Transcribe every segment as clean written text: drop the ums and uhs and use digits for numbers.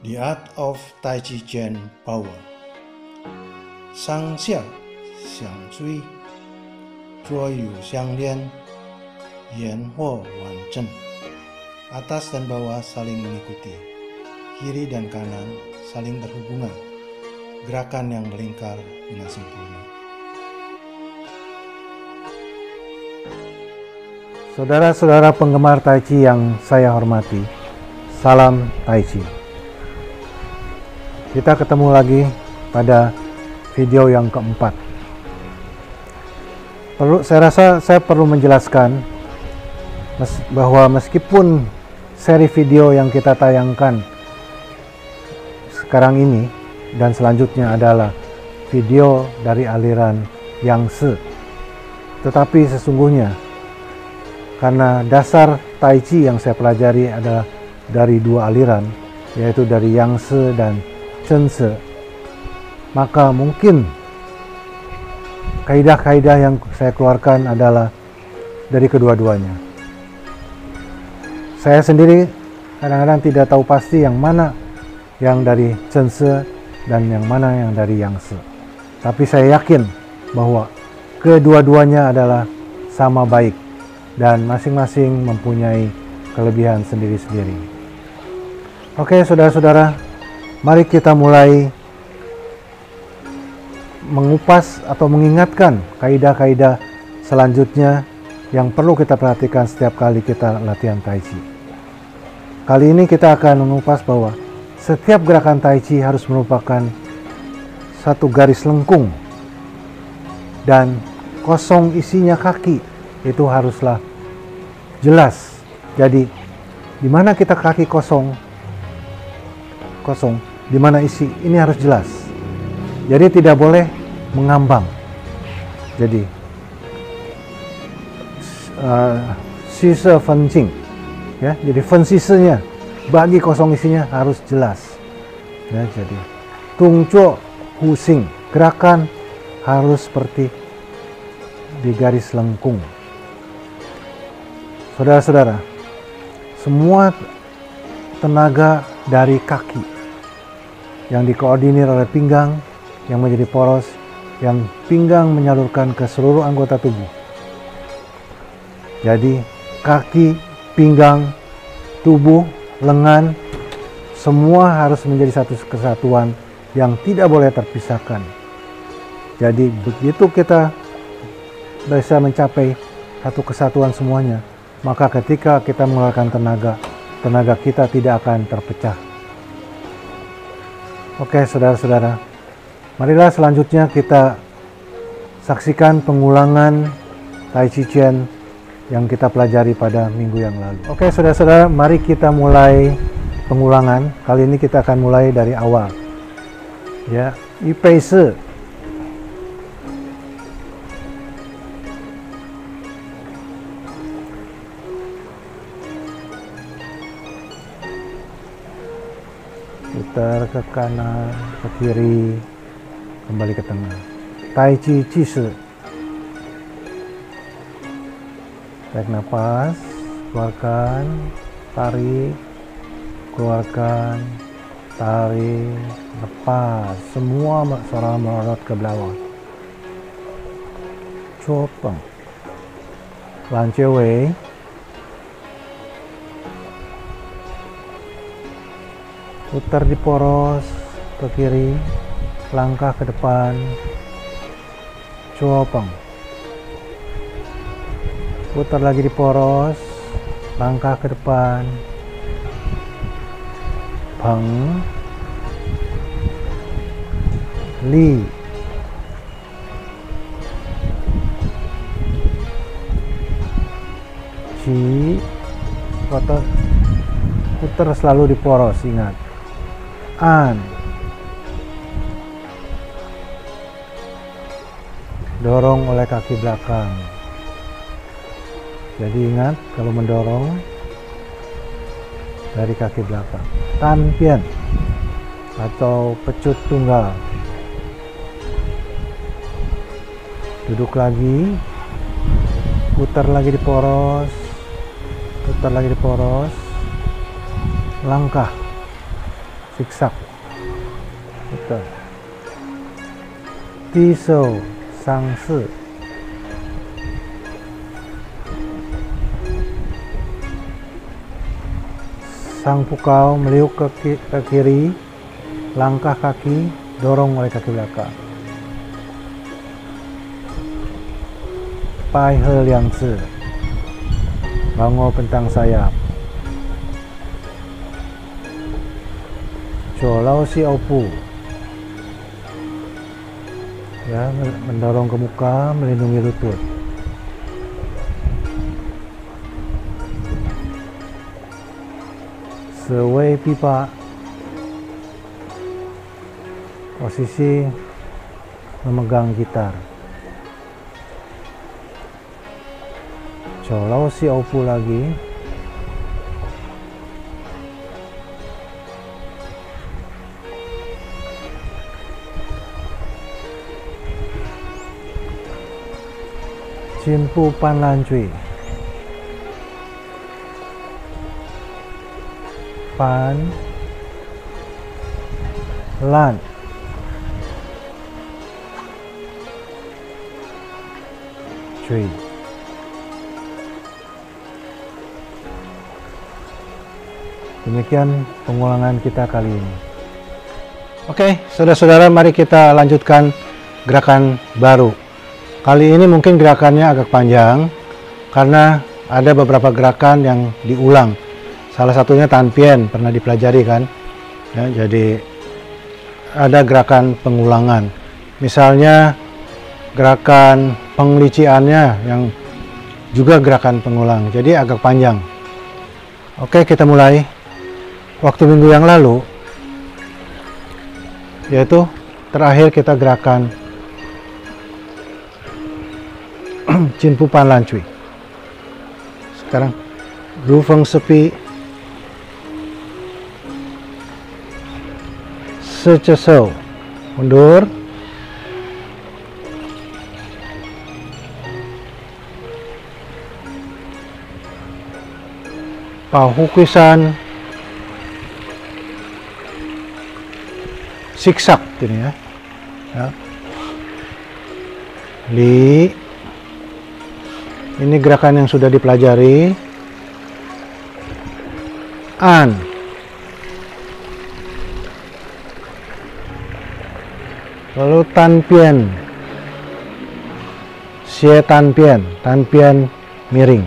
The Art of Tai Chi Chuan Power. Sang Xiang, Xiang Cui, Zuo Yu Xiang Lian, Yan Huo Wan Zhen. Atas dan bawah saling mengikuti, kiri dan kanan saling berhubungan, gerakan yang melingkar dengan sempurna. Saudara-saudara penggemar Tai Chi yang saya hormati, salam Tai Chi. Kita ketemu lagi pada video yang keempat. Saya rasa saya perlu menjelaskan bahwa meskipun seri video yang kita tayangkan sekarang ini dan selanjutnya adalah video dari aliran Yangtze, tetapi sesungguhnya karena dasar Tai Chi yang saya pelajari adalah dari dua aliran, yaitu dari Yangtze dan Zhenze, maka mungkin kaidah-kaidah yang saya keluarkan adalah dari kedua-duanya. Saya sendiri kadang-kadang tidak tahu pasti yang mana yang dari Zhenze dan yang mana yang dari Yangtze. Tapi saya yakin bahwa kedua-duanya adalah sama baik dan masing-masing mempunyai kelebihan sendiri-sendiri. Oke, saudara-saudara, mari kita mulai mengupas atau mengingatkan kaidah-kaidah selanjutnya yang perlu kita perhatikan setiap kali kita latihan Tai Chi. Kali ini kita akan mengupas bahwa setiap gerakan Tai Chi harus merupakan satu garis lengkung dan kosong isinya kaki itu haruslah jelas. Jadi di mana kita kaki kosong, di mana isi ini harus jelas. Jadi tidak boleh mengambang. Jadi sise fencing, ya. Jadi fensisenya bagi kosong isinya harus jelas. Ya, jadi tungcuo husing, gerakan harus seperti di garis lengkung. Saudara-saudara, semua tenaga dari kaki yang dikoordinir oleh pinggang yang menjadi poros, yang pinggang menyalurkan ke seluruh anggota tubuh. Jadi kaki, pinggang, tubuh, lengan, semua harus menjadi satu kesatuan yang tidak boleh terpisahkan. Jadi begitu kita bisa mencapai satu kesatuan semuanya, maka ketika kita mengeluarkan tenaga kita tidak akan terpecah. Oke, saudara-saudara, marilah selanjutnya kita saksikan pengulangan Tai Chi Chuan yang kita pelajari pada minggu yang lalu. Oke, saudara-saudara, mari kita mulai pengulangan. Kali ini kita akan mulai dari awal. Ya, Yu Pei Si. Putar ke kanan, ke kiri, kembali ke tengah. Tai Chi Chi Si. Tarik nafas, keluarkan, tarik, keluarkan, tarik, lepas. Semua suara melorot ke bawah. Copeng. Lan Jie Wei. Putar di poros ke kiri, langkah ke depan, copeng. Putar lagi di poros, langkah ke depan, peng, li, ci, putar selalu di poros, ingat. An, dorong oleh kaki belakang. Jadi ingat, kalau mendorong dari kaki belakang. Tan pian atau pecut tunggal. Duduk lagi, putar lagi di poros, putar lagi di poros, langkah siksak, putar. Tisou sangsi, sang pukau meliuk ke kiri, langkah kaki dorong oleh kaki belakang. Pai he liang zi, bangau bentang sayap. Colau si opu, ya, mendorong ke muka, melindungi lutut. Sewei pipa, posisi memegang gitar. Colau si opu lagi. Cimpu pan lan cui. Pan lan cui. Demikian pengulangan kita kali ini. Oke, saudara-saudara, mari kita lanjutkan gerakan baru. Kali ini mungkin gerakannya agak panjang karena ada beberapa gerakan yang diulang. Salah satunya tanpian, pernah dipelajari kan? Ya, jadi ada gerakan pengulangan. Misalnya gerakan pengliciannya yang juga gerakan pengulang. Jadi agak panjang. Oke, kita mulai. Waktu minggu yang lalu, yaitu terakhir kita gerakan Cimpu pan lan cui. Sekarang ru feng sepi, secesau, mundur, pau hukisan, siksak ini ya. Li, ini gerakan yang sudah dipelajari. An, lalu tanpian, xie tanpian, tanpian miring.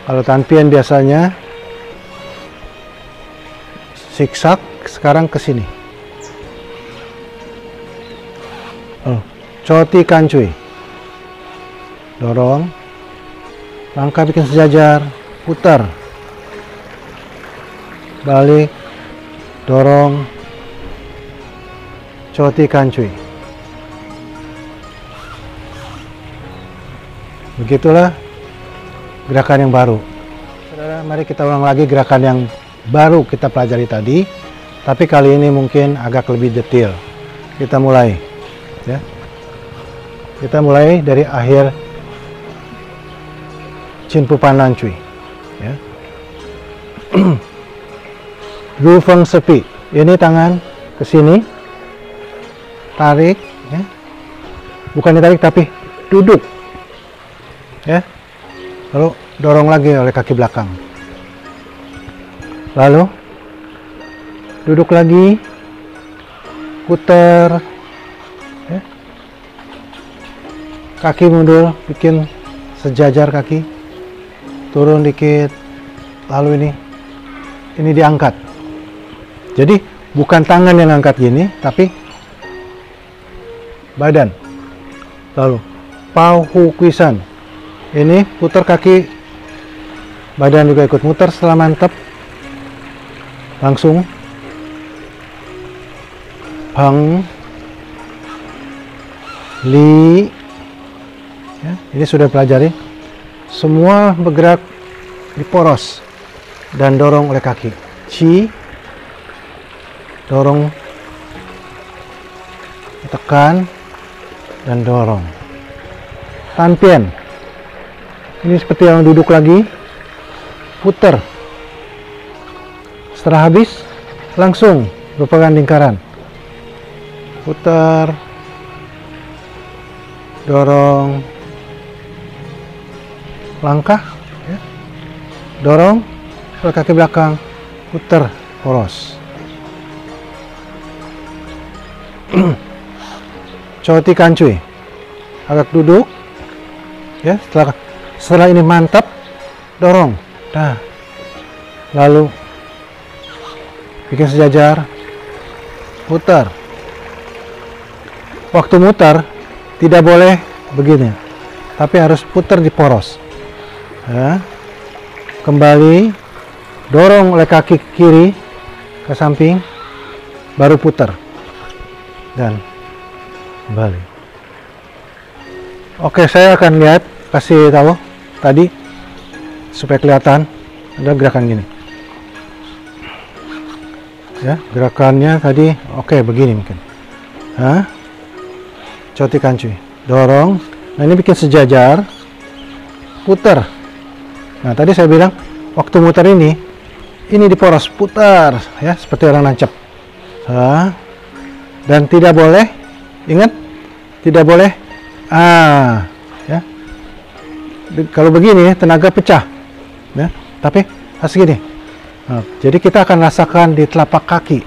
Kalau tanpian biasanya siksak, sekarang ke sini. Coti kancui, dorong, langkah bikin sejajar, putar, balik, dorong, coti kancui. Begitulah gerakan yang baru. Saudara, mari kita ulang lagi gerakan yang baru kita pelajari tadi, tapi kali ini mungkin agak lebih detail. Kita mulai, ya. Kita mulai dari akhir Cimpu pan lan cui, ya. Ru feng sepi, ini tangan ke sini, tarik, ya. Bukan ditarik tapi duduk, ya. Lalu dorong lagi oleh kaki belakang. Lalu duduk lagi, putar, ya. Kaki mundur, bikin sejajar kaki, turun dikit, lalu ini diangkat. Jadi bukan tangan yang angkat gini, tapi badan. Lalu pau hukisan, ini putar kaki, badan juga ikut muter setelah mantap. Langsung pang li, ya, ini sudah pelajari. Semua bergerak di poros dan dorong oleh kaki. Ci, dorong, tekan dan dorong. Tanpian, ini seperti yang duduk lagi, putar. Setelah habis langsung merupakan lingkaran. Putar, dorong, langkah, ya. Dorong ke kaki belakang, putar, poros. Choti Kancui, agak duduk, ya. Setelah ini mantap, dorong, nah, lalu bikin sejajar, putar. Waktu mutar tidak boleh begini, tapi harus putar di poros. Ya. Kembali, dorong oleh kaki kiri ke samping, baru putar dan kembali. Oke, saya akan lihat, kasih tahu tadi supaya kelihatan ada gerakan gini. Ya, gerakannya tadi oke, begini mungkin. Choti Kancui, dorong. Nah, ini bikin sejajar, putar. Nah, tadi saya bilang waktu muter ini di poros, putar, ya, seperti orang nancap. Dan tidak boleh, ingat, tidak boleh, ya. Kalau begini tenaga pecah, ya. Tapi harus gini. Nah, jadi kita akan rasakan di telapak kaki,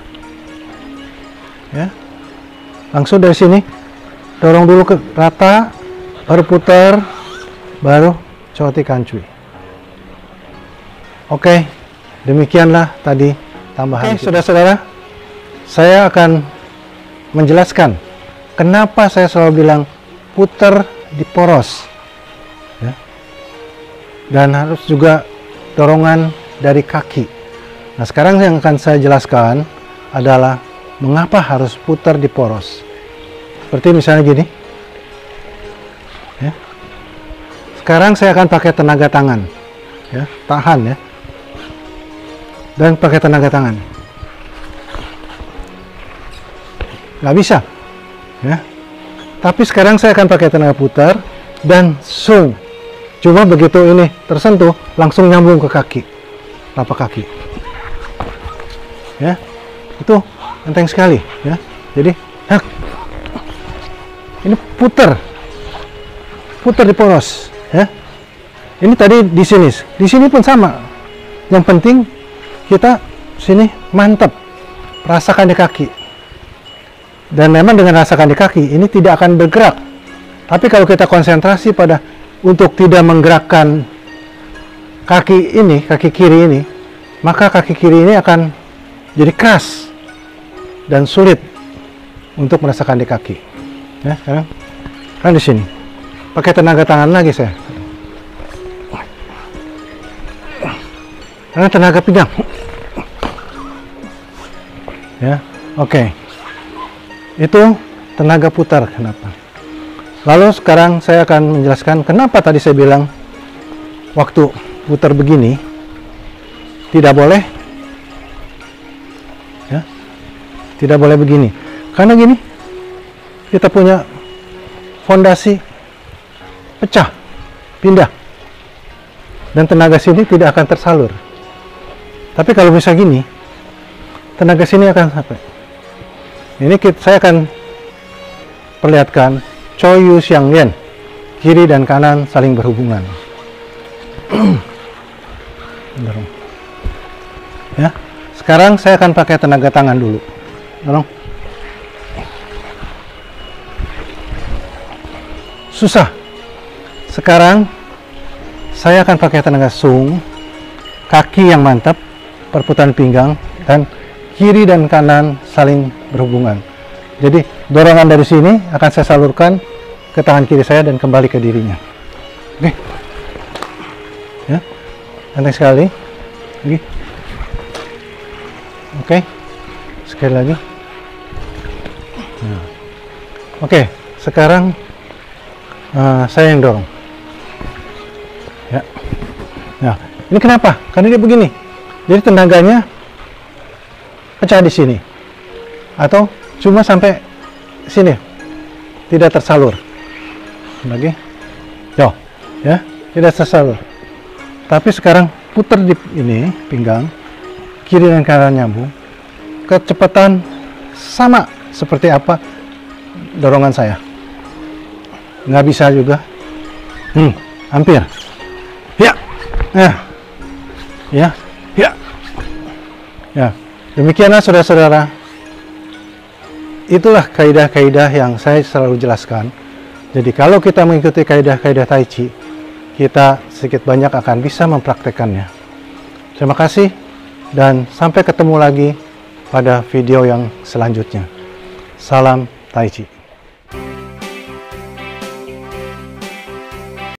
ya. Langsung dari sini, dorong dulu ke rata, baru putar, baru Choti Kancui. Oke, demikianlah tadi tambahan. Oke, saudara-saudara, saya akan menjelaskan kenapa saya selalu bilang putar di poros, ya. Dan harus juga dorongan dari kaki. Nah, sekarang yang akan saya jelaskan adalah mengapa harus putar di poros. Seperti misalnya gini, ya. Sekarang saya akan pakai tenaga tangan, ya, tahan, ya, dan pakai tenaga tangan. Nggak bisa, ya. Tapi sekarang saya akan pakai tenaga putar dan sung. Cuma begitu ini tersentuh, langsung nyambung ke kaki, telapak kaki. Ya, itu enteng sekali, ya. Jadi, ini putar di poros, ya. Ini tadi di sini pun sama. Yang penting kita sini mantap, rasakan di kaki. Dan memang dengan rasakan di kaki ini tidak akan bergerak. Tapi kalau kita konsentrasi pada untuk tidak menggerakkan kaki ini, kaki kiri ini, maka kaki kiri ini akan jadi keras dan sulit untuk merasakan di kaki. Ya, sekarang kan di sini pakai tenaga tangan lagi saya, karena tenaga pinggang. Ya, oke. Itu tenaga putar. Kenapa? Lalu sekarang saya akan menjelaskan kenapa tadi saya bilang waktu putar begini tidak boleh, ya, tidak boleh begini. Karena gini, kita punya fondasi pecah, pindah, dan tenaga sini tidak akan tersalur. Tapi kalau bisa gini, tenaga sini akan sampai. Ini saya akan perlihatkan Choi Yu Xiang Yen, kiri dan kanan saling berhubungan. Ya, sekarang saya akan pakai tenaga tangan dulu. Tolong. Susah. Sekarang saya akan pakai tenaga sung, kaki yang mantap, perputaran pinggang, dan kiri dan kanan saling berhubungan. Jadi dorongan dari sini akan saya salurkan ke tangan kiri saya dan kembali ke dirinya. Oke, ya, enteng sekali. Oke, oke, sekali lagi. Nah. Oke, sekarang saya yang dorong. Ya, nah, ini kenapa? Karena dia begini. Jadi tenaganya pecah di sini, atau cuma sampai sini, tidak tersalur. Lagi, yo, ya, tidak tersalur. Tapi sekarang putar di ini pinggang, kiri dan kanan nyambung, kecepatan sama seperti apa dorongan saya. Nggak bisa juga. Hampir. Ya. Ya. Demikianlah saudara-saudara. Itulah kaidah-kaidah yang saya selalu jelaskan. Jadi kalau kita mengikuti kaidah-kaidah Tai Chi, kita sedikit banyak akan bisa mempraktekannya. Terima kasih dan sampai ketemu lagi pada video yang selanjutnya. Salam Tai Chi.